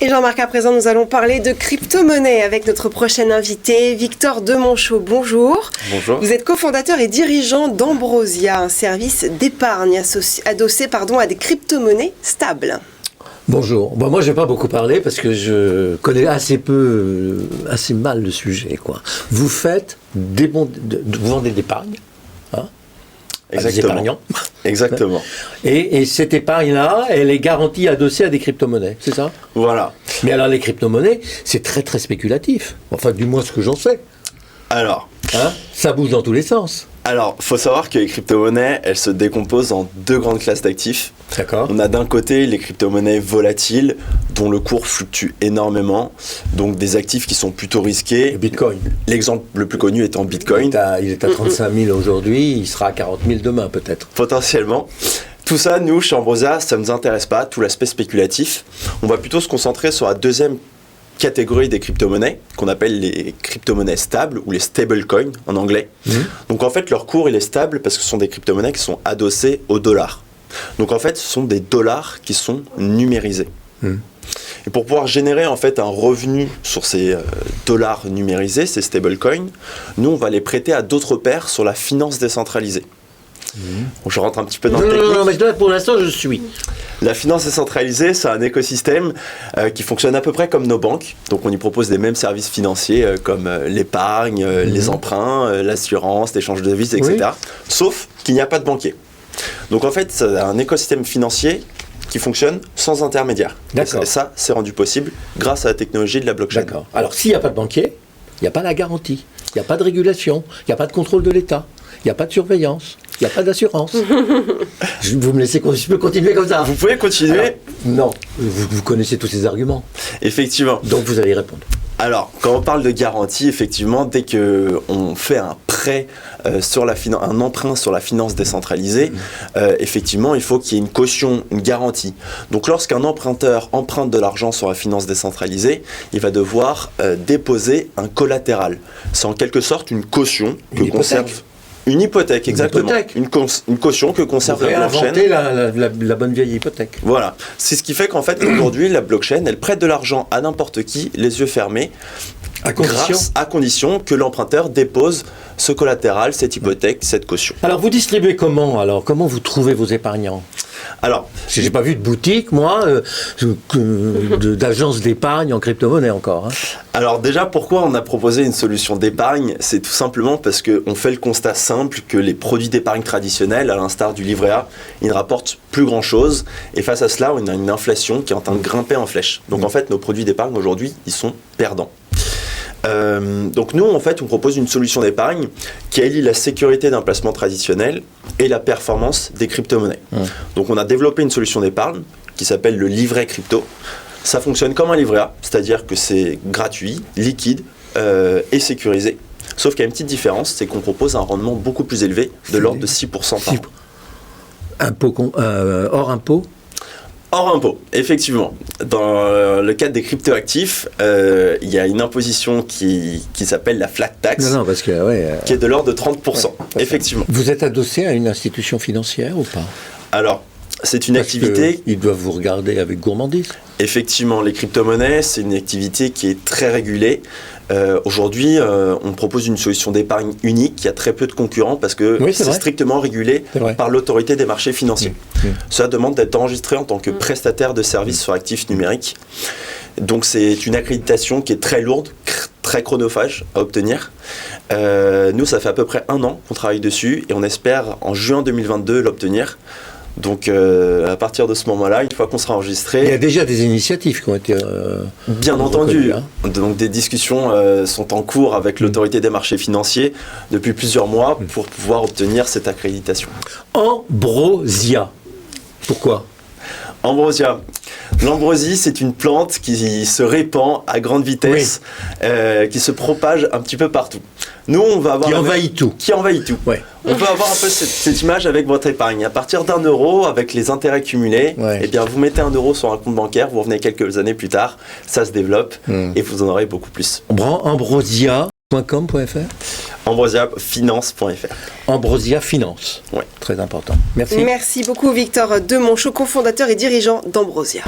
Et Jean-Marc, à présent, nous allons parler de crypto-monnaie avec notre prochain invité, Victor Demonchot. Bonjour. Bonjour. Vous êtes cofondateur et dirigeant d'Ambrosia, un service d'épargne adossé à des crypto-monnaies stables. Bonjour. Bon, moi, je ne vais pas beaucoup parler parce que je connais assez mal le sujet, quoi. Vous faites vous vendez de l'épargne, hein, Exactement. à des épargnants. Exactement. Et cette épargne-là, elle est garantie adossée à des crypto-monnaies, c'est ça? Voilà. Mais alors, les crypto-monnaies, c'est très, très spéculatif. Enfin, du moins, ce que j'en sais. Alors, Hein, ça bouge dans tous les sens. faut savoir que les crypto-monnaies, elles se décomposent en deux grandes classes d'actifs. D'accord. On a d'un côté les crypto-monnaies volatiles, dont le cours fluctue énormément, donc des actifs qui sont plutôt risqués. Le Bitcoin. L'exemple le plus connu étant Bitcoin. Il est à 35 000 aujourd'hui, il sera à 40 000 demain, peut-être. Potentiellement. Tout ça, nous, chez Ambrosia, ça ne nous intéresse pas, tout l'aspect spéculatif. On va plutôt se concentrer sur la deuxième catégorie des crypto-monnaies, qu'on appelle les crypto-monnaies stables, ou les stablecoins en anglais. Donc en fait, leur cours, il est stable parce que ce sont des crypto-monnaies qui sont adossées au dollar. Donc en fait, ce sont des dollars qui sont numérisés. Et pour pouvoir générer en fait un revenu sur ces dollars numérisés, ces stablecoins, nous, on va les prêter à d'autres pairs sur la finance décentralisée. Donc, je rentre un petit peu dans le technique. Non, mais là, pour l'instant, je suis. La finance décentralisée, c'est un écosystème qui fonctionne à peu près comme nos banques. Donc, on y propose les mêmes services financiers comme l'épargne, les emprunts, l'assurance, l'échange de devises, etc. Oui. Sauf qu'il n'y a pas de banquier. Donc, en fait, c'est un écosystème financier qui fonctionne sans intermédiaire. D'accord. Et ça, c'est rendu possible grâce à la technologie de la blockchain. D'accord. Alors, s'il n'y a pas de banquier, il n'y a pas la garantie, il n'y a pas de régulation, il n'y a pas de contrôle de l'État, il n'y a pas de surveillance, il n'y a pas d'assurance. Vous me laissez je peux continuer comme ça. Vous pouvez continuer. Alors, non, vous connaissez tous ces arguments. Effectivement. Donc, vous allez répondre. Alors, quand on parle de garantie, effectivement, dès qu'on fait un prêt un emprunt sur la finance décentralisée, effectivement, il faut qu'il y ait une caution, une garantie. Donc, lorsqu'un emprunteur emprunte de l'argent sur la finance décentralisée, il va devoir déposer un collatéral. C'est en quelque sorte une caution que conserve. Une hypothèque, exactement. Une caution que conserve la blockchain. Inventer la bonne vieille hypothèque. Voilà. C'est ce qui fait qu'en fait, aujourd'hui, la blockchain, elle prête de l'argent à n'importe qui, les yeux fermés, à condition que l'emprunteur dépose ce collatéral, cette hypothèque, cette caution. Alors, vous distribuez comment? Alors, comment vous trouvez vos épargnants? Alors, parce que j'ai pas vu de boutique, moi, d'agence d'épargne en crypto-monnaie encore. Hein. Alors déjà, pourquoi on a proposé une solution d'épargne? C'est tout simplement parce qu'on fait le constat simple que les produits d'épargne traditionnels, à l'instar du livret A, ils ne rapportent plus grand-chose. Et face à cela, on a une inflation qui est en train de grimper en flèche. Donc en fait, nos produits d'épargne aujourd'hui, ils sont perdants. Donc nous, en fait, on propose une solution d'épargne qui allie la sécurité d'un placement traditionnel et la performance des crypto-monnaies. Donc on a développé une solution d'épargne qui s'appelle le livret crypto. Ça fonctionne comme un livret A, c'est-à-dire que c'est gratuit, liquide et sécurisé. Sauf qu'il y a une petite différence, c'est qu'on propose un rendement beaucoup plus élevé, de l'ordre de 6% par an. Hors impôt? Hors impôt, effectivement. Dans le cadre des cryptoactifs, il y a une imposition qui s'appelle la flat tax, parce que, qui est de l'ordre de 30%, effectivement. Vous êtes adossé à une institution financière ou pas? Alors, c'est une activité... Ils doivent vous regarder avec gourmandise. Effectivement, les crypto-monnaies, c'est une activité qui est très régulée. Aujourd'hui, on propose une solution d'épargne unique qui a très peu de concurrents parce que c'est strictement régulé par l'autorité des marchés financiers. Cela demande d'être enregistré en tant que prestataire de services sur actifs numériques. Donc c'est une accréditation qui est très lourde, très chronophage à obtenir. Nous, ça fait à peu près 1 an qu'on travaille dessus et on espère en juin 2022 l'obtenir. Donc à partir de ce moment-là, une fois qu'on sera enregistré... Il y a déjà des initiatives qui ont été... bien entendu. Donc des discussions sont en cours avec l'autorité des marchés financiers depuis plusieurs mois pour pouvoir obtenir cette accréditation. Ambrosia. Pourquoi? Ambrosia. L'ambrosie, c'est une plante qui se répand à grande vitesse, qui se propage un petit peu partout. Nous, on va avoir... Qui envahit tout. Qui envahit tout. Ouais. On peut avoir un peu cette image avec votre épargne. À partir d'1 euro, avec les intérêts cumulés, eh bien, vous mettez 1 euro sur un compte bancaire, vous revenez quelques années plus tard, ça se développe et vous en aurez beaucoup plus. Ambrosia.com.fr Ambrosiafinance.fr Ambrosia Finance. Oui. Très important. Merci. Merci beaucoup Victor Demonchot, cofondateur et dirigeant d'Ambrosia.